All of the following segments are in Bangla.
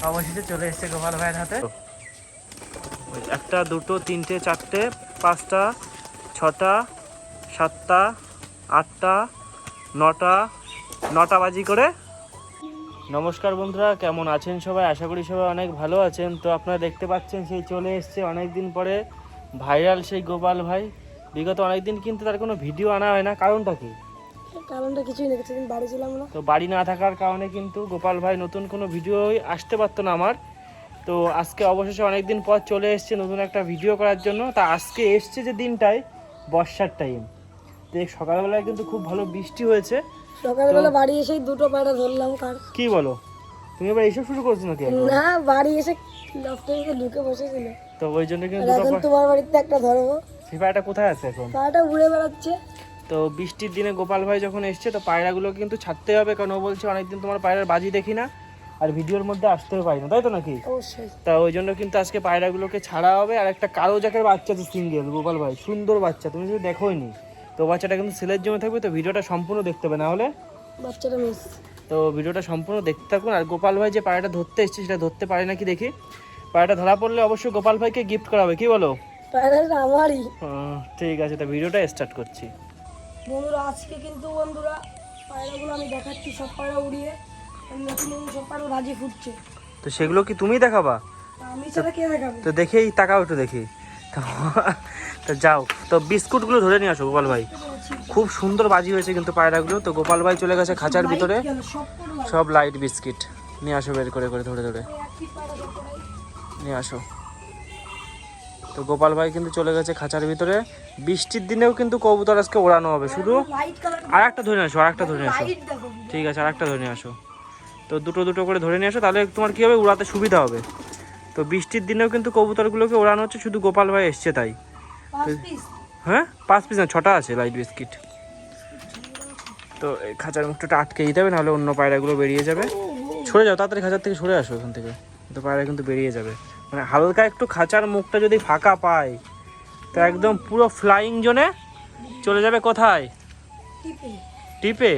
অবশেষে চলে এসছে গোপাল ভাইয়ের হাতে। একটা, দুটো, তিনটে, চারটে, পাঁচটা, ছটা, সাতটা, আটটা, নটা বাজি করে। নমস্কার বন্ধুরা, কেমন আছেন সবাই? আশা করি সবাই অনেক ভালো আছেন। তো আপনারা দেখতে পাচ্ছেন সেই চলে এসছে অনেক দিন পরে ভাইরাল সেই গোপাল ভাই। বিগত অনেকদিন কিন্তু তার কোনো ভিডিও আনা হয় না, কারণটা কি? কারণটা কিছুই না, কিছুদিন বাড়ি ছিলাম না। তো বাড়ি না থাকার কারণে কিন্তু গোপাল ভাই নতুন কোনো ভিডিওই আসতে পারতো না আমার। তো আজকে অবশেষে অনেকদিন পর চলে এসছে নতুন একটা ভিডিও করার জন্য। তা আজকে এসছে যে দিনটায় বর্ষার টাইম, তো সকালবেলায় কিন্তু খুব ভালো বৃষ্টি হয়েছে। সকালবেলা বাড়ি এসেই দুটো পায়রা ধরলাম। কার কি বলো, তুমি এবার এইসব শুরু করছো নাকি? না, বাড়ি এসে লফটে ঢুকে বসেছিল, তো ওই জন্য কিন্তু এখন তোমার বাড়িতে একটা ধরবো। সেই পায়রাটা কোথায় আছে এখন? পায়রাটা উড়ে বেড়াচ্ছে। তো বৃষ্টির দিনে গোপাল ভাই যখন এসছে তো পায়রাগুলো কিন্তু ছাড়তে হবে, কারণ ও বলছে অনেকদিন তোমার পায়রার বাজি দেখি না আর ভিডিওর মধ্যে আসতেও পারি না, তাই তো নাকি? অবশ্যই। তা ওই জন্য কিন্তু আজকে পায়রাগুলোকে ছাড়া হবে। আর একটা কালো জাকের বাচ্চা আছে সিঙ্গেল, গোপাল ভাই সুন্দর বাচ্চা, তুমি যদি দেখোই নি। তো বাচ্চাটা কিন্তু সেলের জন্য থাকবে, তো ভিডিওটা সম্পূর্ণ দেখতে হবে, না হলে বাচ্চাটা মিস। তো ভিডিওটা সম্পূর্ণ দেখতে থাকুন। আর গোপাল ভাই যে পায়রাটা ধরতে এসছে সেটা ধরতে পারে নাকি দেখি। পায়রাটা ধরা পড়লে অবশ্যই গোপাল ভাইকে গিফট করা হবে, কি বলো? পায়রাটা আমারই। ঠিক আছে, তো ভিডিওটা স্টার্ট করছি। বন্ধুরা আজকে কিন্তু পায়রাগুলো আমি দেখাচ্ছি, সব পায়রা উড়িয়ে নতুন নতুন সব পায়রা রাজি ফুটছে। তো সেগুলো কি তুমি দেখাবা? আমি ছাড়া কে দেখাবে? তো দেখেই তাকাও একটু দেখি। তো যাও, তো বিস্কুটগুলো ধরে নিয়ে আসো গোপাল ভাই। খুব সুন্দর বাজি হয়েছে কিন্তু পায়রাগুলো। তো গোপাল ভাই চলে গেছে খাঁচার ভিতরে, সব লাইট বিস্কিট নিয়ে আসো, বের করে করে ধরে ধরে নিয়ে আসো। তো গোপাল ভাই কিন্তু চলে গেছে খাঁচার ভিতরে। বৃষ্টির দিনেও কিন্তু কবুতর আজকে ওড়ানো হবে। শুধু আর একটা ধরে নিয়ে আসো, আর একটা ধরে নিয়ে আসো। ঠিক আছে, আর একটা ধরে নিয়ে আসো। তো দুটো দুটো করে ধরে নিয়ে আসো, তাহলে তোমার কী হবে, উড়াতে সুবিধা হবে। তো বৃষ্টির দিনেও কিন্তু কবুতরগুলোকে ওড়ানো হচ্ছে, শুধু গোপাল ভাই এসছে তাই। হ্যাঁ, 5 পিস না 6টা আছে লাইট বিস্কিট। তো এই খাঁচার মুখটা আটকে দিতে হবে, নাহলে অন্য পায়রাগুলো বেরিয়ে যাবে। সরে যাও তাড়াতাড়ি, খাঁচার থেকে সরে আসো এখান থেকে। তো পায়রা কিন্তু বেরিয়ে যাবে, মানে হালকা একটু খাঁচার মুখটা যদি ফাঁকা পায় তো একদম পুরো ফ্লাইং জোনে চলে যাবে। কোথায়? টিপে।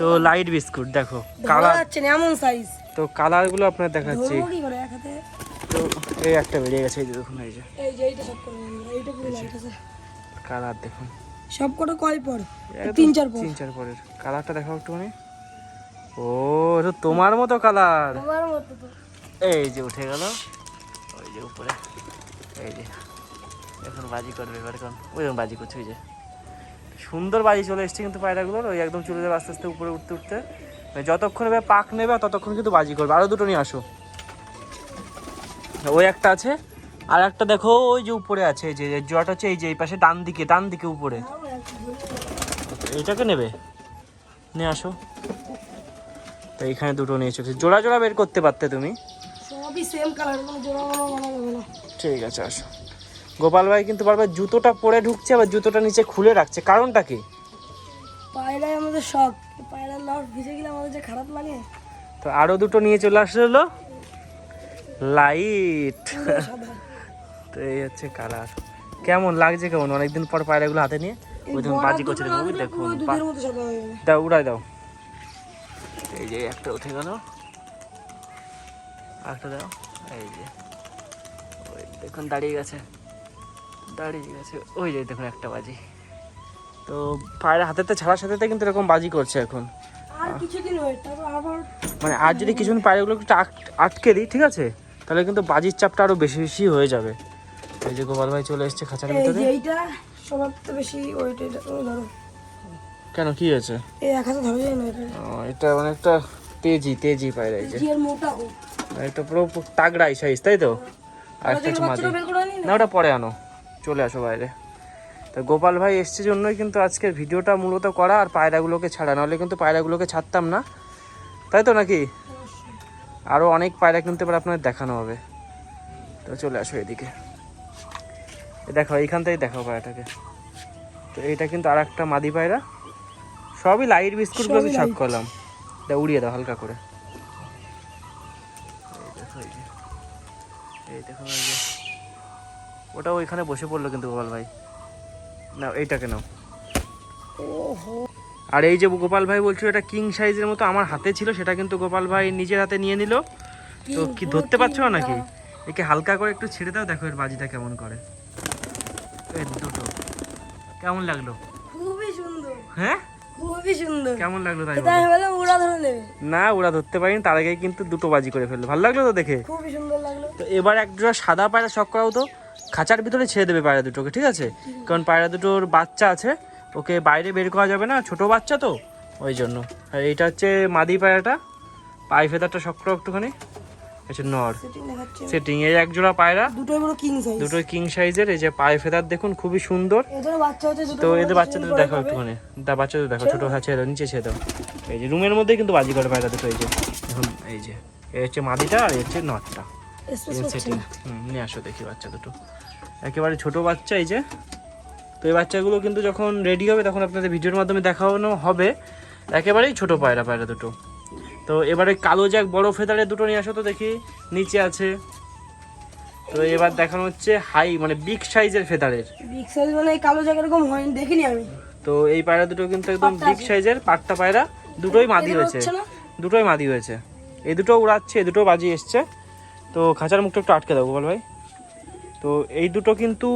তো লাইট বিস্কুট দেখো কালার, এমন সাইজ। তো কালারগুলো আপনার দেখাচ্ছি। তো এই একটা বেরিয়ে গেছে, এই যে দেখুন, এই যে এইটা সব করে এইটা পুরো লাইট আছে। কালার দেখুন, সব কটা কয় পর? 3-4 পর। 3-4 পরের কালারটা দেখাও একটুখানি। ও, এটা তোমার মতো কালার। আমার মতো তো। এই যে উঠে গেল, ওই যে উপরে, এই যে এখন বাজি করবে। এবার এখন ওই বাজি করছে, ওই যে সুন্দর বাজি চলে এসছে কিন্তু পায়রাগুলোর। ওই একদম চলে যাবে আস্তে আস্তে উপরে উঠতে উঠতে, যতক্ষণ এবার পাক নেবে ততক্ষণ কিন্তু বাজি করবে। আরও দুটো নিয়ে আসো। ওই একটা আছে, আর একটা দেখো ওই যে উপরে আছে, এই যে জোয়াটা হচ্ছে এই যে এই পাশে ডান দিকে উপরে। এইটাকে নেবে, নিয়ে আসো। তো এইখানে দুটো নিয়ে এসেছো, জোড়া জোড়া বের করতে পারতে তুমি। সবই সেম কালার, কোনো জোড়া বানানো যাবে না। ঠিক আছে, আসো। গোপাল ভাই কিন্তু বারবার জুতোটা পরে ঢুকছে, আবার জুতোটা নিচে খুলে রাখছে, কারণটা কি? পায়রাই আমাদের শখ, পায়রার লট ভিজে গেলে আমাদের যে খারাপ লাগে। তো আরো দুটো নিয়ে চলে আসলো লাইট। তো এই হচ্ছে কালার। কেমন লাগছে, কেমন অনেকদিন পর পায়রাগুলো হাতে নিয়ে? ওই দেখুন বাজি করছে, দেখুন দাও, উড়াই দাও। এই যে একটা উঠে গেল, একটা দাও। এই যে ওই দেখুন দাঁড়িয়ে গেছে, ওই যে দেখুন একটা বাজি। তো পায়রা হাতেতে ছাড়ার সাথে সাথে কিন্তু এরকম বাজি করছে এখন। মানে আর যদি কিছুদিন পায়রাগুলো একটু আটকে দিই, ঠিক আছে, তাহলে কিন্তু বাজির চাপটা আরো বেশি বেশি হয়ে যাবে। এই যে গোপাল ভাই চলে এসছে খাঁচার ভিতরে। এইটা সবার থেকে বেশি ওয়েট, এটা তুমি ধরো। কেন, কি আছে? এই এক হাতে ধরা যায় না এটা। এটা অনেকটা তেজি পায়রা, এই যে মোটা এটা পুরো তাগড়াই সাইজ, তাই তো? আর একটা হচ্ছে মাদি। না, ওটা পরে আনো, চলে আসো বাইরে। তো গোপাল ভাই এসছে জন্যই কিন্তু আজকের ভিডিওটা মূলত করা, আর পায়রাগুলোকে ছাড়া, নাহলে কিন্তু পায়রাগুলোকে ছাড়তাম না, তাই তো নাকি? আরও অনেক পায়রা কিন্তু এবার আপনাদের দেখানো হবে। তো চলে আসো এদিকে, দেখো এইখান থেকেই দেখাও পায়রাটাকে। তো এইটা কিন্তু আর একটা মাদি পায়রা, সবই লাইট বিস্কুটগুলো আমি শখ করলাম। এটা উড়িয়ে দাও হালকা করে। এই দেখো, এই যে ওটা ওইখানে বসে পড়লো কিন্তু গোপাল ভাই। না, এইটাকে নাও। আর এই যে গোপাল ভাই বলছিল এটা কিং সাইজের মতো আমার হাতে ছিল, সেটা কিন্তু গোপাল ভাই নিজের হাতে নিয়ে নিল। তো কি ধরতে পারছো না নাকি? একে হালকা করে একটু ছেড়ে দাও, দেখো এর বাজিটা কেমন করে। এই দুটো কেমন লাগলো? খুবই সুন্দর, হ্যাঁ খুবই সুন্দর। কেমন লাগলো তাই এটা বলো? হলো ওরা ধরে নেবে। না ওরা ধরতে পারিনি, তার আগে কিন্তু দুটো বাজি করে ফেললো। ভালো লাগলো তো দেখে? খুবই সুন্দর লাগলো। তো এবার এক জোড়া সাদা পায়রা শখ করাও তো, খাঁচার ভিতরে ছেড়ে দেবে পায়রা দুটোকে, ঠিক আছে? কারণ পায়রা দুটোর বাচ্চা আছে, ওকে বাইরে বের করা যাবে না, ছোট বাচ্চা তো ওই জন্য। আর এইটা হচ্ছে মাদি পায়রাটা, পাই ফেদারটা শখ করো একটুখানি। আচ্ছা নর সেটিং দেখাচ্ছে। সেটিং, এই এক জোড়া পায়রা, দুটোই বড় কিং সাইজ। দুটোই কিং সাইজের। এই যে পায়ে ফেদার দেখুন খুবই সুন্দর। এদের বাচ্চা হচ্ছে দুটো। তো এদের বাচ্চাদের দেখো একটুখানি, বাচ্চাদের দেখো ছোট, হ্যাঁ ছেড়ে দাও, নিচে ছেড়ে দাও। এই যে রুমের মধ্যেই কিন্তু বাজি করে পায়রা দুটো। এই যে এখন এই যে এই হচ্ছে মাদিটা আর এই হচ্ছে নটটা। সেটিং নিয়ে আসো দেখি বাচ্চা দুটো, একেবারে ছোট বাচ্চা। এই যে তো এই বাচ্চাগুলো কিন্তু যখন রেডি হবে তখন আপনাদের ভিডিওর মাধ্যমে দেখানো হবে। একেবারেই ছোট পায়রা, পায়রা দুটো। তো এবারে কালো জ্যাক বড় ফেদারের দুটো নিয়ে আসো তো দেখি, নিচে আছে। তো এবার দেখানো হচ্ছে হাই মানে বিগ সাইজের ফেদারের। বিগ সাইজ মানে এই কালো জায়গা এরকম হয়নি, দেখিনি আমি। তো এই পায়রা দুটো কিন্তু একদম বিগ সাইজের পাট্টা পায়রা, দুটোই মাদি হয়েছে, দুটোই মাদি হয়েছে। এই দুটো উড়াচ্ছে, এই দুটো বাজি এসছে। তো খাঁচার মুখটা একটু আটকে দাও গোপাল ভাই। তো এই দুটো কিন্তু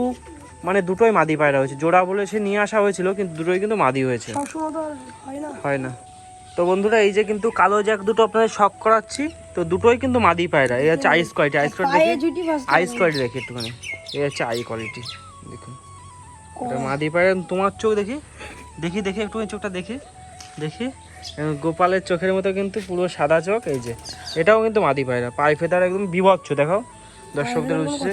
মানে দুটোই মাদি পায়রা হয়েছে, জোড়া বলে সে নিয়ে আসা হয়েছিল, কিন্তু দুটোই কিন্তু মাদি হয়েছে, সবসময় তো আর হয় না। হয় না। তো বন্ধুরা এই যে কিন্তু কালো জ্যাক দুটো আপনাদের শখ করাচ্ছি, তো দুটোই কিন্তু মাদি পায়রা। এই হচ্ছে আইস কোয়ালিটি, আইস কোয়ালিটি দেখি, আইস কোয়ালিটি দেখি একটুখানি। এই হচ্ছে আই কোয়ালিটি দেখুন, এটা মাদি পায়রা। তোমার চোখ দেখি, দেখি দেখি একটুখানি চোখটা দেখি, দেখি গোপালের চোখের মতো কিন্তু পুরো সাদা চোখ। এই যে এটাও কিন্তু মাদি পায়রা, পাই ফেদার একদম বিভৎস। দেখাও দর্শকদের উদ্দেশ্যে,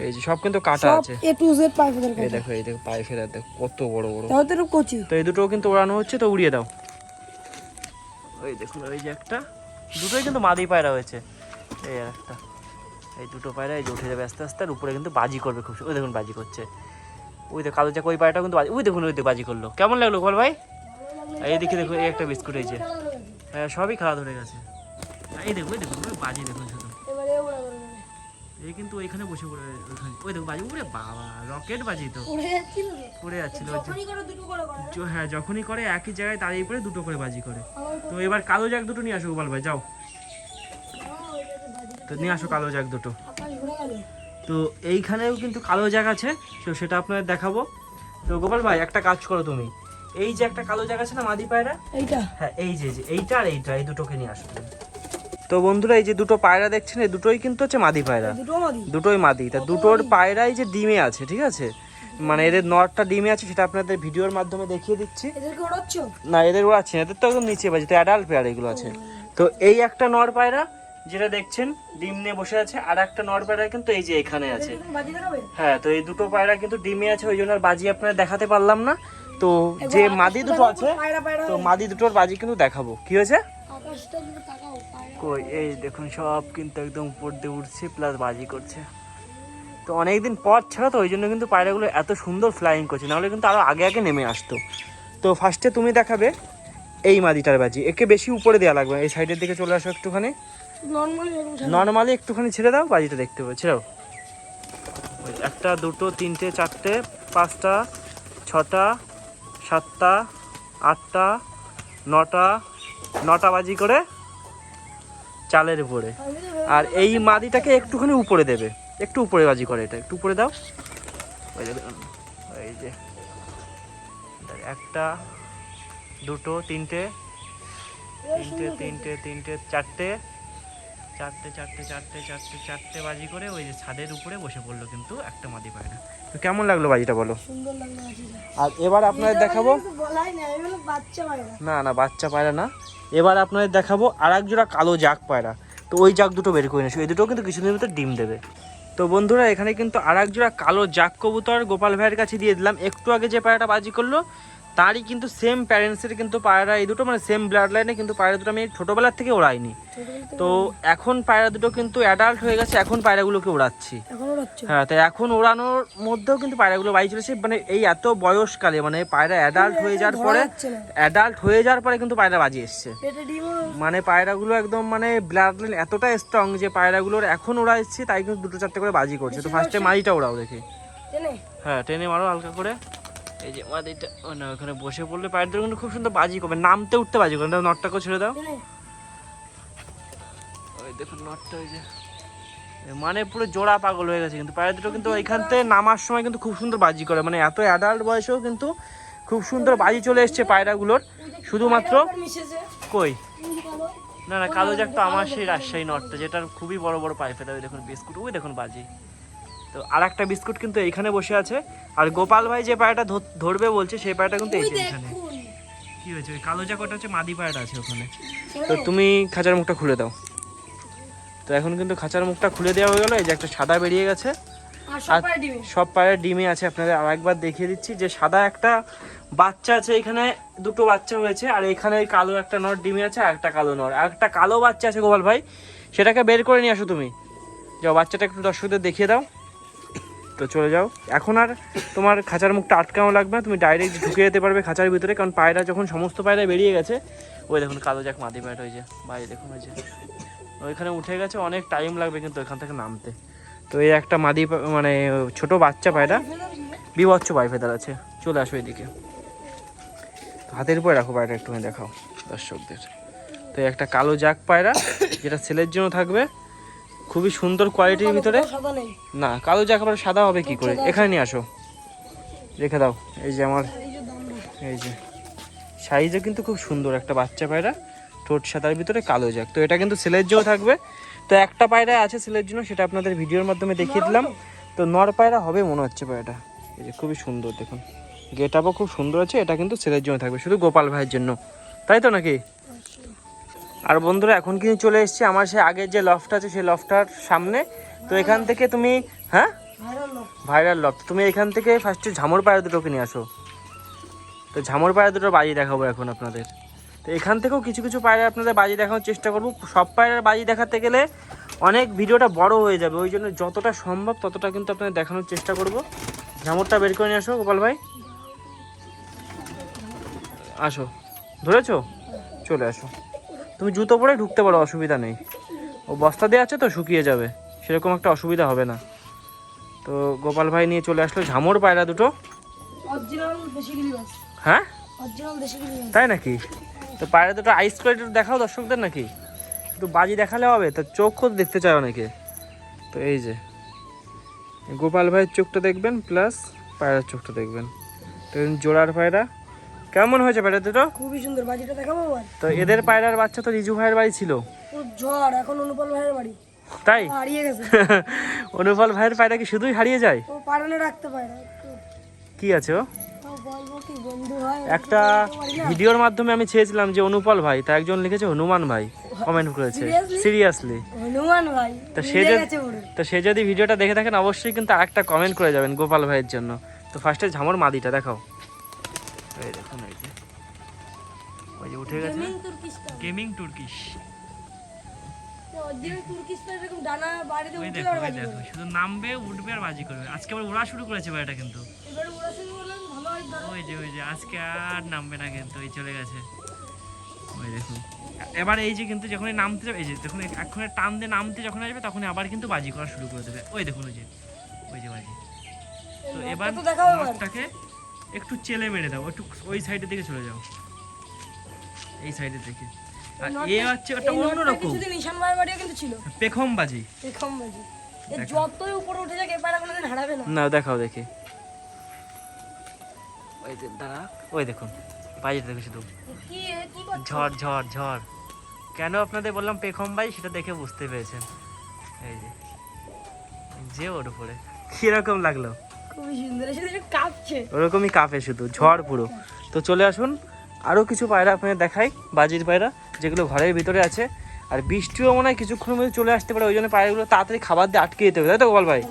এই যে সব কিন্তু কাটা আছে, এ টু জেড পাই ফেদার। এই দেখো, এই দেখো পাই ফেদার দেখো কত বড় বড়। তাও তো একটু কচি। তো এই দুটোও কিন্তু ওড়ানো হচ্ছে, তো উড়িয়ে দাও। ওই দেখুন ওই যে একটা, দুটোই কিন্তু মাদি পায়রা হয়েছে। এই আর একটা, এই দুটো পায়রা এই যে উঠে যাবে আস্তে আস্তে, আর উপরে কিন্তু বাজি করবে খুব। ওই দেখুন বাজি করছে, ওই দেখো কালো জ্যাক ওই পায়রাটাও কিন্তু বাজি, ওই দেখুন ওই বাজি করলো। কেমন লাগলো গোপাল ভাই? এই দেখি দেখো, এই একটা বিস্কুট, এই যে সবই খাওয়া ধরে গেছে। এই দেখো ওই দেখুন ওই বাজি দেখুন শুধু, এবারে ওরা ধরে নেবে। এই কিন্তু ওইখানে বসে পড়ে, ওইখানে ওই দেখো বাজি, ওরে বাবা রকেট বাজি তো উড়ে যাচ্ছিল তো। পড়ে যাচ্ছিল। যখনই করে দুটো করে করে। হ্যাঁ যখনই করে একই জায়গায় দাঁড়িয়ে পড়ে দুটো করে বাজি করে। তো এবার কালো জ্যাক দুটো নিয়ে আসো গোপাল ভাই, যাও। তো নিয়ে আসো কালো জ্যাক দুটো। আকাশ ঘুরে গেল। তো এইখানেও কিন্তু কালো জ্যাক আছে, তো সেটা আপনাদের দেখাবো। তো গোপাল ভাই একটা কাজ করো তুমি, এই যে একটা কালো জ্যাক আছে না মাদি পায়রা, এইটা হ্যাঁ এই যে এইটা আর এইটা, এই দুটোকে নিয়ে আসো। তো বন্ধুরা এই যে দুটো পায়রা দেখছেন, এই দুটোই কিন্তু হচ্ছে মাদি পায়রা, দুটো মাদি। দুটোই মাদি। তা দুটোর পায়রাই যে ডিমে আছে, ঠিক আছে? মানে এদের নরটা ডিমে আছে, সেটা আপনাদের ভিডিওর মাধ্যমে দেখিয়ে দিচ্ছি। এদেরকে ওড়াচ্ছ? না এদের ওড়াচ্ছে না, এদের তো একদম নিচে বাজে, তো অ্যাডাল্ট পেয়ার এগুলো আছে। তো এই একটা নর পায়রা যেটা দেখছেন ডিম নিয়ে বসে আছে, আর একটা নর পায়রা কিন্তু এই যে এখানে আছে। এদেরকে বাজি দেখাবে? হ্যাঁ তো এই দুটো পায়রা কিন্তু ডিমে আছে, ওই জন্য আর বাজি আপনারা দেখাতে পারলাম না। তো যে মাদি দুটো আছে, পায়রা পায়রা। তো মাদি দুটোর বাজি কিন্তু দেখাবো। কি হয়েছে আকাশটা দিকে তাকাও, পায়রা। কই, এই দেখুন সব কিন্তু একদম উপর দিয়ে উঠছে প্লাস বাজি করছে। তো অনেকদিন পর ছাড়া, তো ওই জন্য কিন্তু পায়রাগুলো এত সুন্দর ফ্লাইং করছে, নাহলে কিন্তু আরো আগে আগে নেমে আসতো। তো ফার্স্টে তুমি দেখাবে এই মাদিটার বাজি, একে বেশি উপরে দেওয়া লাগবে, এই সাইডের দিকে চলে আসো একটুখানি, নরমালি এরকম ছাড়া। নর্মালি একটুখানি ছেড়ে দাও, বাজিটা দেখতে পাবে, ছেড়াও। ওই একটা দুটো তিনটে চারটে পাঁচটা ছটা সাতটা আটটা নটা বাজি করে চালের উপরে। আমি তো আর এই মাদিটাকে একটুখানি উপরে দেবে, একটু উপরে বাজি করে, এটা একটু উপরে দাও। ওই যে দেখুন, এই যে একটা দুটো তিনটে তিনটে তিনটে তিনটে চারটে চারটে চারটে চারটে চারটে চারটে বাজি করে ওই যে ছাদের উপরে বসে পড়লো কিন্তু একটা মাদি পায়রা। তো কেমন লাগলো বাজিটা বলো? সুন্দর লাগলো বাজিটা। আর এবার আপনাদের দেখাবো, বলাই না, আমি বললাম বাচ্চা পায়রা। না না বাচ্চা পায়রা না, এবার আপনাদের দেখাবো আর এক জোড়া কালো জাক পায়রা। তো ওই জাক দুটো বের করে নিয়েছো, এই দুটো কিন্তু কিছুদিনের ভিতরে ডিম দেবে। তো বন্ধুরা এখানে কিন্তু আর এক জোড়া কালো জাক কবুতর গোপাল ভাইয়ের কাছে দিয়ে দিলাম। একটু আগে যে পায়রাটা বাজি করলো তারই কিন্তু সেম প্যারেন্টসের কিন্তু পায়রা এই দুটো, মানে সেম ব্লাড লাইনে কিন্তু পায়রা দুটো আমি ছোটোবেলার থেকে ওড়াইনি। তো এখন পায়রা দুটো কিন্তু অ্যাডাল্ট হয়ে গেছে, এখন পায়রাগুলোকে ওড়াচ্ছি। এখন ওড়াচ্ছ? হ্যাঁ, তো এখন ওড়ানোর মধ্যেও কিন্তু পায়রাগুলো বাজি চলেছে, মানে এই এত বয়সকালে, মানে পায়রা অ্যাডাল্ট হয়ে যাওয়ার পরে কিন্তু পায়রা বাজি এসছে। পেটে ডিমও। মানে পায়রাগুলো একদম মানে ব্লাড লাইন এতটা স্ট্রং যে পায়রাগুলোর এখন ওড়া এসছে, তাই কিন্তু দুটো চারটে করে বাজি করছে। তো ফার্স্টে মাদিটা ওড়াও দেখি, টেনে? হ্যাঁ টেনে মারো হালকা করে। এই যে মাদিটা না ওখানে বসে পড়লে পায়রাদের কিন্তু খুব সুন্দর বাজি করবে, নামতে উঠতে বাজি করবে। নটটাকেও ছেড়ে দাও। টেনে? ওই দেখুন নটটা ওই যে মানে পুরো জোড়া পাগল হয়ে গেছে কিন্তু পায়রা দুটো কিন্তু এখান থেকে নামার সময় কিন্তু খুব সুন্দর বাজি করে, মানে এত অ্যাডাল্ট বয়সেও কিন্তু খুব সুন্দর বাজি চলে এসছে পায়রাগুলোর। শুধুমাত্র কই না না কালো জাক তো আমার সেই রাজশাহী নটটা যেটার খুবই বড় বড় পাই ফেটা। ওই দেখুন বিস্কুট, ওই দেখুন বাজি। তো আর একটা বিস্কুট কিন্তু এইখানে বসে আছে। আর গোপাল ভাই যে পায়রাটা ধরবে বলছে সেই পায়রাটা কিন্তু এই যে এখানে। কি হয়েছে? ওই কালো জাক ওটা হচ্ছে মাদি পায়রাটা আছে ওখানে। তো তুমি খাঁচার মুখটা খুলে দাও। তো এখন কিন্তু খাঁচার মুখটা খুলে দেওয়া হয়ে গেল। এই যে একটা সাদা বেরিয়ে গেছে আর সব পায়রা ডিমে আছে। আপনাদের আর একবার দেখিয়ে দিচ্ছি যে সাদা একটা বাচ্চা আছে, এখানে দুটো বাচ্চা হয়েছে। আর এখানে কালো একটা নর ডিমে আছে আর একটা কালো নর, আর একটা কালো বাচ্চা আছে গোপাল ভাই, সেটাকে বের করে নিয়ে আসো তুমি। যাও বাচ্চাটা একটু দর্শকদের দেখিয়ে দাও। তো চলে যাও। এখন আর তোমার খাঁচার মুখটা আটকানো লাগবে না, তুমি ডাইরেক্ট ঢুকে যেতে পারবে খাঁচার ভিতরে। কারণ পায়রা যখন সমস্ত পায়রা বেরিয়ে গেছে, ওই দেখুন কালো জাক মাদি পায়রা ওই যে বাইরে দেখুন ওই যে ওইখানে উঠে গেছে। অনেক টাইম লাগবে কিন্তু ওইখান থেকে নামতে। তো এই একটা মাদি মানে ছোট বাচ্চা পায়রা বিভৎস পাইফেদার আছে। চলে আসো এদিকে, হাতের উপরে রাখো পায়রা একটুখানি দেখাও দর্শকদের। তো একটা কালো জাক পায়রা যেটা ছেলের জন্য থাকবে, খুবই সুন্দর কোয়ালিটির ভিতরে। না কালো জাক আবার সাদা হবে কি করে? এখানে নিয়ে আসো, রেখে দাও। এই যে আমার এই যে সাইজও কিন্তু খুব সুন্দর একটা বাচ্চা পায়রা, ঠোঁট সাদার ভিতরে কালো জাক। তো এটা কিন্তু ছেলের জন্য থাকবে। তো একটা পায়রা আছে ছেলের জন্য, সেটা আপনাদের ভিডিওর মাধ্যমে দেখিয়ে দিলাম। তো নর পায়রা হবে মনে হচ্ছে পায়রাটা। এই যে খুবই সুন্দর দেখুন, গেট আপও খুব সুন্দর আছে। এটা কিন্তু ছেলের জন্য থাকবে, শুধু গোপাল ভাইয়ের জন্য, তাই তো নাকি? আর বন্ধুরা এখন কিন্তু চলে এসেছি আমার সেই আগের যে লফট আছে সেই লফটার সামনে। তো এখান থেকে তুমি হ্যাঁ ভাইরাল লফট, তুমি এখান থেকে ফার্স্টে ঝামর পায়রা দুটোকে নিয়ে আসো। তো ঝামর পায়রা দুটো বাজি দেখাবো এখন আপনাদের। তো এখান থেকেও কিছু কিছু পায়রা আপনাদের বাজি দেখানোর চেষ্টা করবো। সব পায়রার বাজি দেখাতে গেলে অনেক ভিডিওটা বড় হয়ে যাবে, ওই জন্য যতটা সম্ভব ততটা কিন্তু আপনাদের দেখানোর চেষ্টা করব। ঝামরটা বের করে নিয়ে আসো গোপাল ভাই, আসো। ধরেছো? চলে আসো। তুমি জুতো পরে ঢুকতে পারো, অসুবিধা নেই। ও বস্তা দিয়ে আছে তো শুকিয়ে যাবে, সেরকম একটা অসুবিধা হবে না। তো গোপাল ভাই নিয়ে চলে আসলো ঝামর পায়রা দুটো। হ্যাঁ তাই নাকি? তো পায়রা দুটো আইস করে দেখাও দর্শকদের নাকি? শুধু বাজি দেখালে হবে? তো চোখও দেখতে চায় অনেকে। তো এই যে গোপাল ভাইয়ের চোখটা দেখবেন, প্লাস পায়রার চোখটা দেখবেন। তো জোড়ার পায়রা কেমন হয়েছে পায়রা দুটো? খুবই সুন্দর। বাজিটা দেখাবো। তো এদের পায়রার বাচ্চা তো রিজু ভাইয়ের বাড়ি ছিল, ঝড় এখন অনুপল ভাইয়ের বাড়ি, তাই হারিয়ে গেছে। অনুপল ভাইয়ের পায়রা কি শুধুই হারিয়ে যায়? ও পালনে রাখতে পারে না। কি আছে ও? বলবো কি বন্ধু হয়, একটা ভিডিওর মাধ্যমে আমি চেয়েছিলাম যে অনুপল ভাই, তা একজন লিখেছে হনুমান ভাই, কমেন্ট করেছে। সিরিয়াসলি হনুমান ভাই? তো সে যদি ভিডিওটা দেখে থাকেন অবশ্যই কিন্তু আরেকটা কমেন্ট করে যাবেন গোপাল ভাইয়ের জন্য। তো ফার্স্টে ঝামর মাদিটা দেখাও। এই দেখুন এই যে ওই যে উঠে গেছে গেমিং তুর্কিশ। শুধু নামবে উঠবে আর বাজি করবে। আজকে আবার উড়া শুরু করেছে ভাই এটা কিন্তু। ওই যে আজকে আর নামবে না কিন্তু, ওই চলে গেছে। ওই দেখুন এবার এই যে কিন্তু যখন নামতে যাবে, এই যে দেখুন এখন টান দিয়ে নামতে যখন আসবে তখন আবার কিন্তু বাজি করা শুরু করে দেবে। ওই দেখুন ওই যে বাজি। তো এবার নটটাকে একটু চেলে মেরে দাও, একটু ওই সাইডের দিকে চলে যাও, এই সাইডের দিকে। আর এ হচ্ছে একটা অন্যরকম নিশান ভাইয়ের বাড়িও কিন্তু ছিল পেখম বাজি। যতই উপরে উঠে যাক এবার কোনোদিন হারাবে না। না দেখাও দেখি। ওই যে দাঁড়া, ওই দেখুন বাজিটা দেখে শুধু ঝড় ঝড় ঝড়। কেন আপনাদের বললাম পেখম বাজি, সেটা দেখে বুঝতে পেরেছেন। এই যে ওর উপরে কিরকম লাগলো? খুবই সুন্দর, শুধু কাঁপছে, ওরকমই কাঁপে শুধু, ঝড় পুরো। তো চলে আসুন আরও কিছু পায়রা আপনাদের দেখাই, বাজির পায়রা যেগুলো ঘরের ভিতরে আছে। আর বৃষ্টিও মনে হয় কিছুক্ষণের মধ্যে চলে আসতে পারে, ওই জন্য পায়রাগুলো তাড়াতাড়ি খাবার দিয়ে আটকে যেতে হবে, তাই তো গোপাল ভাই?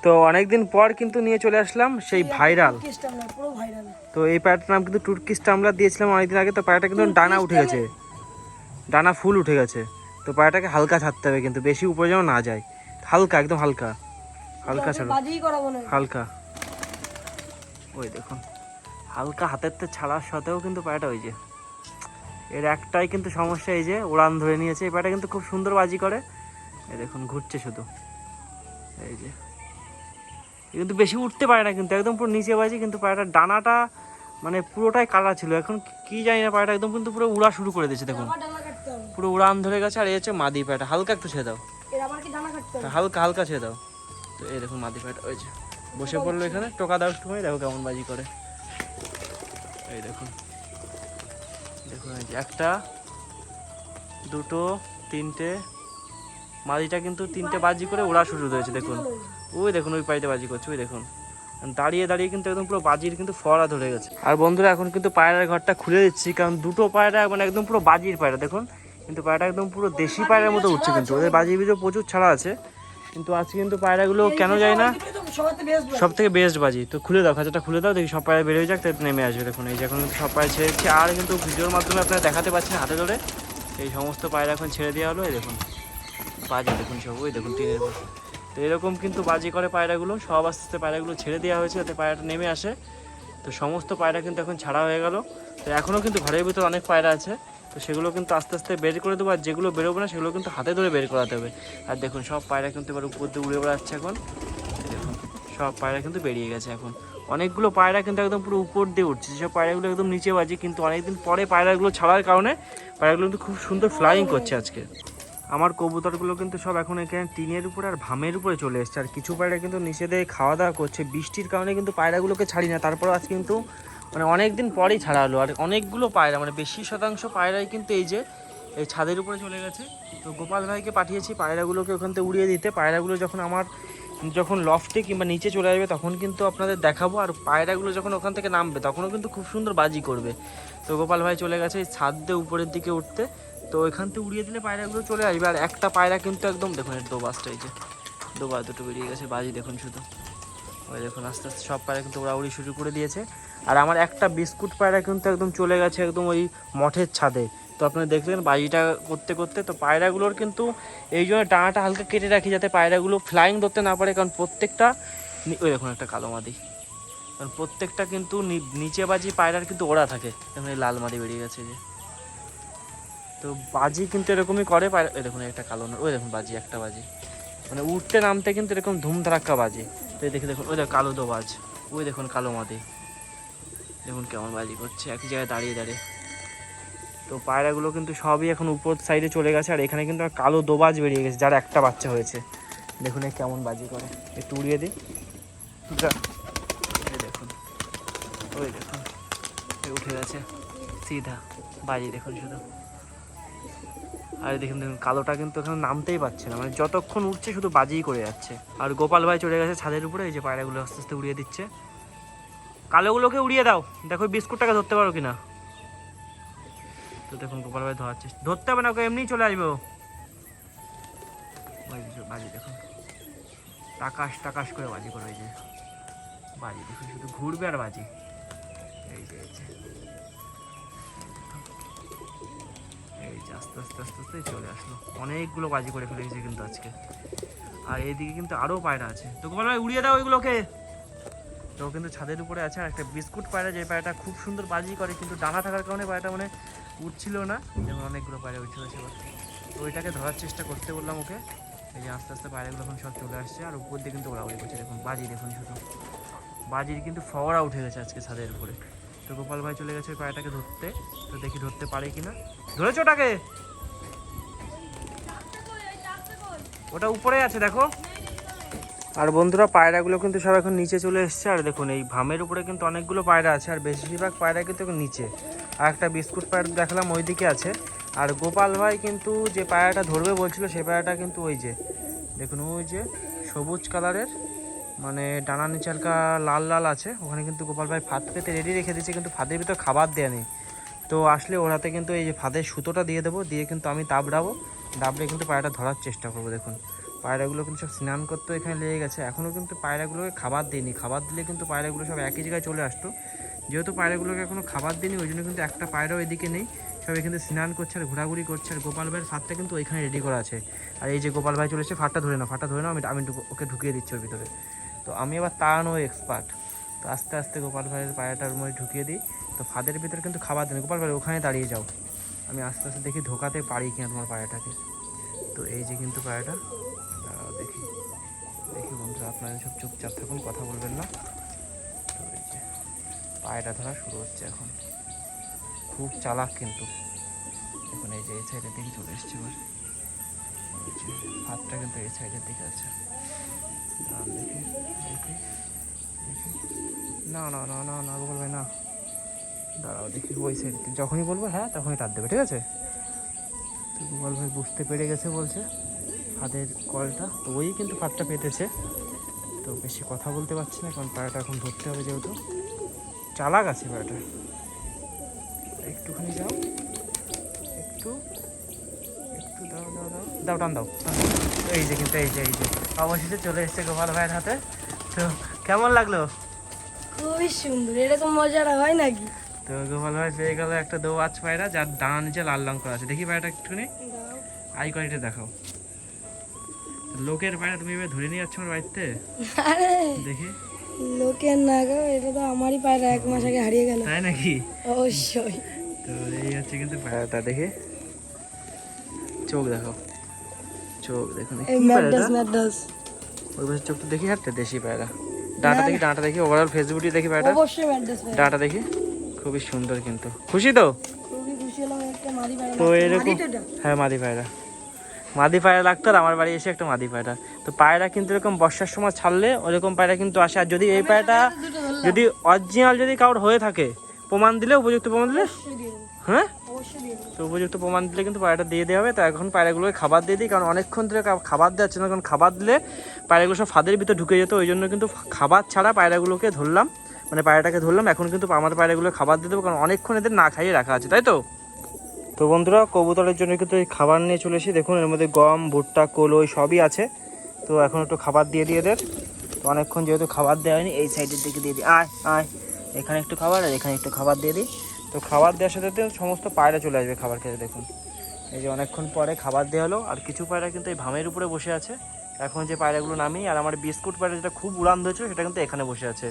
তো অনেকদিন পর কিন্তু নিয়ে চলে আসলাম সেই ভাইরাল। তো এই পায়রাটার নাম কিন্তু তুর্কিশ টামলা দিয়েছিলাম অনেকদিন আগে। তো পায়রাটা কিন্তু ডানা উঠে গেছে, ডানা ফুল উঠে গেছে। তো পায়রাটাকে হালকা ছাড়তে হবে কিন্তু, বেশি উপরে যেন না যায়। হালকা একদম হালকা হালকা ছাড়ো, হালকা। ওই দেখুন হালকা হাতের তে ছাড়ার সাথেও কিন্তু পায়রাটা ওই যে এর একটাই কিন্তু সমস্যা, এই যে উড়ান ধরে নিয়েছে। এই পায়রাটা কিন্তু খুব সুন্দর বাজি করে। এই দেখুন ঘুরছে শুধু, এই যে কিন্তু বেশি উঠতে পারে না কিন্তু, একদম পুরো নিচে বাজি। কিন্তু পায়রাটার ডানাটা মানে পুরোটাই কাটা ছিল, এখন কি জানি না পায়রাটা একদম কিন্তু পুরো উড়া শুরু করে দিয়েছে। দেখুন পুরো উড়ান ধরে গেছে। আর এই হচ্ছে মাদি পায়রাটা, হালকা একটু ছেড়ে দাও, এর আবার কি দানা কাটতে হবে? হালকা হালকা ছেড়ে দাও। তো এই দেখুন মাদি পায়রাটা ওই যে বসে পড়লো এখানে, টোকা দাও একটুখানি, দেখো কেমন বাজি করে। এই দেখুন দেখুন এই যে একটা, দুটো, তিনটে, মাদিটা কিন্তু তিনটে বাজি করে ওড়া শুরু হয়েছে। দেখুন ওই দেখুন ওই পাইতে বাজি করছে, ওই দেখুন দাঁড়িয়ে দাঁড়িয়ে কিন্তু একদম পুরো বাজির কিন্তু ফোয়ারা ধরে গেছে। আর বন্ধুরা এখন কিন্তু পায়রার ঘরটা খুলে দিচ্ছি, কারণ দুটো পায়রা মানে একদম পুরো বাজির পায়রা। দেখুন কিন্তু পায়রাটা একদম পুরো দেশি পায়রার মতো উঠছে, কিন্তু ওদের বাজির ভিতরে প্রচুর ছাড়া আছে। কিন্তু আজকে কিন্তু পায়রাগুলো কেন যায় না, সব থেকে বেস্ট বাজি। তো খুলে দাও, খাঁচাটা খুলে দাও, দেখি সব পায়রা বেরিয়ে যাক, তাই নেমে আসবে। দেখুন এই যে এখন কিন্তু সব পায়রা ছেড়ে দিচ্ছে, আর কিন্তু ভিডিওর মাধ্যমে আপনারা দেখাতে পাচ্ছেন হাতে ধরে এই সমস্ত পায়রা এখন ছেড়ে দেওয়া হলো। এই দেখুন বাজি দেখুন সব, ওই দেখুন টিনের উপর। তো এরকম কিন্তু বাজি করে পায়রাগুলো, সব আস্তে আস্তে পায়রাগুলো ছেড়ে দেওয়া হয়েছে যাতে পায়রাটা নেমে আসে। তো সমস্ত পায়রা কিন্তু এখন ছাড়া হয়ে গেল। তো এখনও কিন্তু ঘরের ভিতর অনেক পায়রা আছে, তো সেগুলো কিন্তু আস্তে আস্তে বের করে দেবো। আর যেগুলো বেরোবে না সেগুলো কিন্তু হাতে ধরে বের করাতে হবে। আর দেখুন সব পায়রা কিন্তু এবার উপর দিয়ে উড়ে বেড়াচ্ছে এখন। দেখুন সব পায়রা কিন্তু বেরিয়ে গেছে এখন। অনেকগুলো পায়রা কিন্তু একদম পুরো উপর দিয়ে উঠছে, যেসব পায়রাগুলো একদম নিচে বাজে, কিন্তু অনেকদিন পরে পায়রাগুলো ছাড়ার কারণে পায়রাগুলো কিন্তু খুব সুন্দর ফ্লাইং করছে আজকে। আমার কবুতরগুলো কিন্তু সব এখন এখানে টিনের উপরে আর ভামের উপরে চলে এসছে। আর কিছু পায়রা কিন্তু নিচে দিয়ে খাওয়া দাওয়া করছে, বৃষ্টির কারণে কিন্তু পায়রাগুলোকে ছাড়ি না। তারপরে আজ কিন্তু মানে অনেক দিন পরেই ছাড়া হলো। আর অনেকগুলো পায়রা মানে বেশি শতাংশ পায়রাই কিন্তু এই যে এই ছাদের উপরে চলে গেছে। তো গোপাল ভাইকে পাঠিয়েছি পায়রাগুলোকে ওখান থেকে উড়িয়ে দিতে। পায়রাগুলো যখন লফটে কিংবা নিচে চলে আসবে তখন কিন্তু আপনাদের দেখাবো। আর পায়রাগুলো যখন ওখান থেকে নামবে তখনও কিন্তু খুব সুন্দর বাজি করবে। তো গোপাল ভাই চলে গেছে এই ছাদ দিয়ে উপরের দিকে উঠতে। তো ওইখান থেকে উড়িয়ে দিলে পায়রাগুলো চলে আসবে। আর একটা পায়রা কিন্তু একদম দেখুন এর দোবাসটা, এই যে দোবাস দুটো বেরিয়ে গেছে, বাজি দেখুন শুধু। ওই দেখুন আস্তে আস্তে সব পায়রা কিন্তু উড়াউড়ি শুরু করে দিয়েছে। আর আমার একটা বিস্কুট পায়রা কিন্তু একদম চলে গেছে একদম ওই মঠের ছাদে। তো আপনারা দেখলেন বাজিটা করতে করতে। তো পায়রাগুলোর কিন্তু এই জন্য ডানাটা হালকা কেটে রাখি যাতে পায়রাগুলো ফ্লাইং ধরতে না পারে, কারণ প্রত্যেকটা ওই দেখুন একটা কালো মাদি, কারণ প্রত্যেকটা কিন্তু নিচে বাজি পায়রার কিন্তু ওড়া থাকে। দেখুন এই লাল মাদি বেরিয়ে গেছে যে। তো বাজি কিন্তু এরকমই করে পায়রা। ওই দেখুন একটা কালো, ওই দেখুন বাজি, একটা বাজি মানে উঠতে নামতে কিন্তু এরকম ধুমধারাক্কা বাজে। তো দেখে দেখুন ওই দেখ কালো দোবাজ, ওই দেখুন কালো মাদি, দেখুন কেমন বাজি করছে একই জায়গায় দাঁড়িয়ে দাঁড়িয়ে। তো পায়রাগুলো কিন্তু সবই এখন উপর সাইডে চলে গেছে। আর এখানে কিন্তু কালো দোবাজ বেরিয়ে গেছে, যার একটা বাচ্চা হয়েছে। দেখুন এই কেমন বাজি করে, একটু উড়িয়ে দিই। এই দেখুন, ওই দেখুন উঠে গেছে সিধা বাজি দেখুন শুধু। আর দেখুন দেখুন কালোটা কিন্তু এখানে নামতেই পারছে না, মানে যতক্ষণ উঠছে শুধু বাজিই করে যাচ্ছে। আর গোপাল ভাই চলে গেছে ছাদের উপরে, এই যে পায়রাগুলো আস্তে আস্তে উড়িয়ে দিচ্ছে। কালোগুলোকে উড়িয়ে দাও, দেখো বিস্কুটটাকে ধরতে পারো কিনা। তো দেখুন গোপাল ভাই ধরার চেষ্টা, ধরতে হবে না, ওকে এমনিই চলে আসবে ও। বাজি দেখুন টাকাশ টাকাশ করে বাজি করবে, এই যে বাজি দেখুন শুধু ঘুরবে আর বাজি। এই যে আস্তে আস্তে আস্তে আস্তে চলে আসলো, অনেকগুলো বাজি করে ফেলে গেছে কিন্তু আজকে। আর এইদিকে কিন্তু আরও পায়রা আছে। তো গোপাল ভাই উড়িয়ে দাও ওইগুলোকে। তো কিন্তু ছাদের উপরে আছে। আর একটা বিস্কুট পায়রা, যে পায়রাটা খুব সুন্দর বাজি করে, কিন্তু ডানা থাকার কারণে পায়রাটা মানে উঠছিল না। যেমন অনেকগুলো পায়রা উঠছিল সেবার, তো ওইটাকে ধরার চেষ্টা করতে বললাম ওকে। এই যে আস্তে আস্তে পায়রাগুলো এখন সব চলে আসছে। আর উপর দিয়ে কিন্তু ওড়াউড়ি করছে, দেখুন বাজি দেখুন শুধু। বাজির কিন্তু ফওয়ারা উঠে গেছে আজকে ছাদের উপরে। তো গোপাল ভাই চলে গেছে ওই পায়রাটাকে ধরতে। তো দেখি ধরতে পারে কিনা। ধরেছো ওটাকে? ওটা উপরে আছে দেখো। আর বন্ধুরা পায়রাগুলো কিন্তু সব এখন নিচে চলে এসছে। আর দেখুন এই ভামের উপরে কিন্তু অনেকগুলো পায়রা আছে, আর বেশিরভাগ পায়রা কিন্তু এখন নিচে। আর একটা বিস্কুট পায়রা দেখালাম ওইদিকে আছে। আর গোপাল ভাই কিন্তু যে পায়রাটা ধরবে বলছিল সেই পায়রাটা কিন্তু ওই যে দেখুন, ওই যে সবুজ কালারের মানে ডানা নিচে হালকা লাল লাল আছে, ওখানে কিন্তু গোপাল ভাই ফাঁদ পেতে রেডি রেখে দিয়েছে, কিন্তু ফাঁদের ভিতর খাবার দেওয়া নেই। তো আসলে ওরাতে কিন্তু এই যে ফাঁদের সুতোটা দিয়ে দেবো, দিয়ে কিন্তু আমি দাবড়াবো, দাবড়ে কিন্তু পায়রাটা ধরার চেষ্টা করবো। দেখুন পায়রাগুলো কিন্তু সব স্নান করতে এখানে লেগে গেছে, এখনও কিন্তু পায়রাগুলোকে খাবার দিইনি। খাবার দিলে কিন্তু পায়রাগুলো সব একই জায়গায় চলে আসতো। যেহেতু পায়রাগুলোকে এখনও খাবার দিইনি ওই জন্য কিন্তু একটা পায়রাও এদিকে নেই, সব এখানে স্নান করছে আর ঘোরাঘুরি করছে। আর গোপাল ভাইয়ের ফাঁদটা কিন্তু ওইখানে রেডি করা আছে। আর এই যে গোপাল ভাই চলেছে, ফাঁদটা ধরে নাও, ফাঁদটা ধরে নাও, আমি ওকে ঢুকিয়ে দিচ্ছি ওর ভিতরে। তো আমি আবার তাড়ানো এক্সপার্ট। তো আস্তে আস্তে গোপাল ভাইয়ের পায়রাটার মধ্যে ঢুকিয়ে দিই। তো ফাঁদের ভিতরে কিন্তু খাবার দেন, গোপাল ভাই ওখানে দাঁড়িয়ে যাও, আমি আস্তে আস্তে দেখি ঢোকাতে পারি কিনা তোমার পায়রাটাকে। তো এই যে কিন্তু পায়রাটা, দেখি দেখি বন্ধুরা আপনারা সব চুপচাপ থাকুন, কথা বলবেন না। তো এই যে পায়রা ধরা শুরু হচ্ছে এখন, খুব চালাক কিন্তু দেখুন এই যে এই সাইডের দিকে চলে এসছে এবার। এই যে হাতটা কিন্তু এই সাইডের দিকে আছে। দেখি দেখি দেখি, না না না না না গোপাল ভাই না, দাঁড়াও দেখি ওই সাইড, যখনই বলবো হ্যাঁ তখনই টান দেবে, ঠিক আছে? তো গোপাল ভাই বুঝতে পেরে গেছে বলছে হাতের কলটা, তো ওই কিন্তু ফাঁদটা পেতেছে। তো বেশি কথা বলতে পারছি না কারণ পায়রাটা এখন ধরতে হবে, যেহেতু চালাক আছে পায়রাটা। একটুখানি যাও, একটু একটু দাও দাও দাও দাও, টান দাও। এই যে কিন্তু এই যে অবশেষে চলে এসছে গোপাল ভাইয়ের হাতে। তো কেমন লাগলো? খুবই সুন্দর, এরকম মজাটা হয় নাকি? তো গোপাল ভাই পেয়ে গেল একটা দোয়াচ পায়রা, যার ডান নিচে লাল রং করা আছে। দেখি পায়রাটা একটুখানি আই কোয়ালিটি দেখাও। লোকের পায়রা তুমি এবার ধরে নিয়ে যাচ্ছ আমার বাড়িতে? আরে দেখি, লোকের না গো, এটা তো আমারই পায়রা, 1 মাস আগে হারিয়ে গেল। তাই নাকি? অবশ্যই। তো এই হচ্ছে কিন্তু পায়রাটা, দেখি চোখ দেখো, চোখ দেখুন কি এই পায়রাটা? ম্যাডাস ওই পাশে চোখটা দেখি, হাঁটতে দেশি পায়রা। ডাঁটা দেখি, ডাঁটা দেখি, ওভারঅল ফেসবুকটি দেখি পায়রাটা, অবশ্যই ম্যাডাস পায়রা। ডাঁটা দেখি, খুবই সুন্দর কিন্তু। খুশি তো? খুবই খুশি হলাম, একটা মাদি পায়রা। তো এরকম, হ্যাঁ মাদি পায়রা, মাদি পায়রা লাগতো আর আমার বাড়ি এসে একটা মাদি পায়রা। তো পায়রা কিন্তু এরকম বর্ষার সময় ছাড়লে ওরকম পায়রা কিন্তু আসে। আর যদি এই পায়রাটা যদি অরিজিনাল যদি কারোর হয়ে থাকে, প্রমাণ দিলে, উপযুক্ত প্রমাণ দিলে, হ্যাঁ তো উপযুক্ত প্রমাণ দিলে কিন্তু পায়রাটা দিয়ে দেওয়া হবে। তো এখন পায়রাগুলোকে খাবার দিয়ে দিই, কারণ অনেকক্ষণ ধরে খাবার দেওয়া হচ্ছে না, কারণ খাবার দিলে পায়রাগুলো সব ফাঁদের ভিতর ঢুকে যেত। ওই জন্য কিন্তু খাবার ছাড়া পায়রাগুলোকে ধরলাম, মানে পায়রাটাকে ধরলাম। এখন কিন্তু আমার পায়রাগুলো খাবার দিয়ে দেবো, কারণ অনেকক্ষণ এদের না খাইয়ে রাখা আছে, তাই তো? তো বন্ধুরা কবুতরের জন্য কিন্তু এই খাবার নিয়ে চলে এসেছি। দেখুন এর মধ্যে গম, ভুট্টা, কলই সবই আছে। তো এখন একটু খাবার দিয়ে দিই এদের। তো অনেকক্ষণ যেহেতু খাবার দেওয়া হয়নি, এই সাইডের দিকে দিয়ে দিই। আয় আয়, এখানে একটু খাবার আর এখানে একটু খাবার দিয়ে দিই। তো খাবার দেওয়ার সাথে সাথে সমস্ত পায়রা চলে আসবে খাবার খেতে। দেখুন এই যে অনেকক্ষণ পরে খাবার দেওয়া হলো। আর কিছু পায়রা কিন্তু এই ভামের উপরে বসে আছে। এখন যে পায়রাগুলো নামি, আর আমার বিস্কুট পায়রা যেটা খুব উড়ান ধরেছিল সেটা কিন্তু এখানে বসে আছে।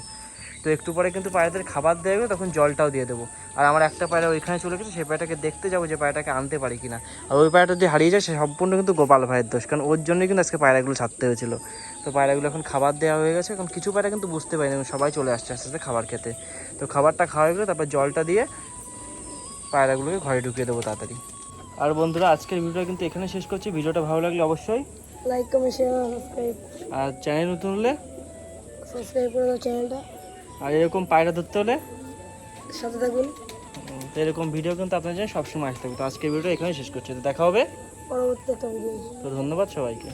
তো একটু পরে কিন্তু পায়রাদের খাবার দেওয়া হবে, তখন জলটাও দিয়ে দেবো। আর আমার একটা পায়রা ওইখানে চলে গেছে, সেই পায়রাটাকে দেখতে যাবো যে পায়রাটাকে আনতে পারি কিনা। আর ওই পায়রাটা যদি হারিয়ে যায় সে সম্পূর্ণ কিন্তু গোপাল ভাইয়ের দোষ, কারণ ওর জন্যই কিন্তু আজকে পায়রাগুলো ছাড়তে হয়েছিল। তো পায়রাগুলো এখন খাবার দেওয়া হয়ে গেছে। এখন কিছু পায়রা কিন্তু বুঝতে পারিনি, সবাই চলে আসছে আস্তে আস্তে খাবার খেতে। তো খাবারটা খাওয়া হয়ে গেলে তারপর জলটা দিয়ে পায়রাগুলোকে ঘরে ঢুকিয়ে দেবো তাড়াতাড়ি। আর বন্ধুরা আজকের ভিডিওটা কিন্তু এখানে শেষ করছি। ভিডিওটা ভালো লাগলে অবশ্যই লাইক, কমেন্ট, শেয়ার, সাবস্ক্রাইব। আর চ্যানেল নতুন হলে সাবস্ক্রাইব করে দাও চ্যানেলটা। আর এরকম পায়রা ধরতে হলে সাথে থাকুন। তো এরকম ভিডিও কিন্তু আপনার জন্য সবসময় আসতে হবে। তো আজকের ভিডিওটা এখানে শেষ করছি। তো দেখা হবে পরবর্তী একটা ভিডিও। তো ধন্যবাদ সবাইকে।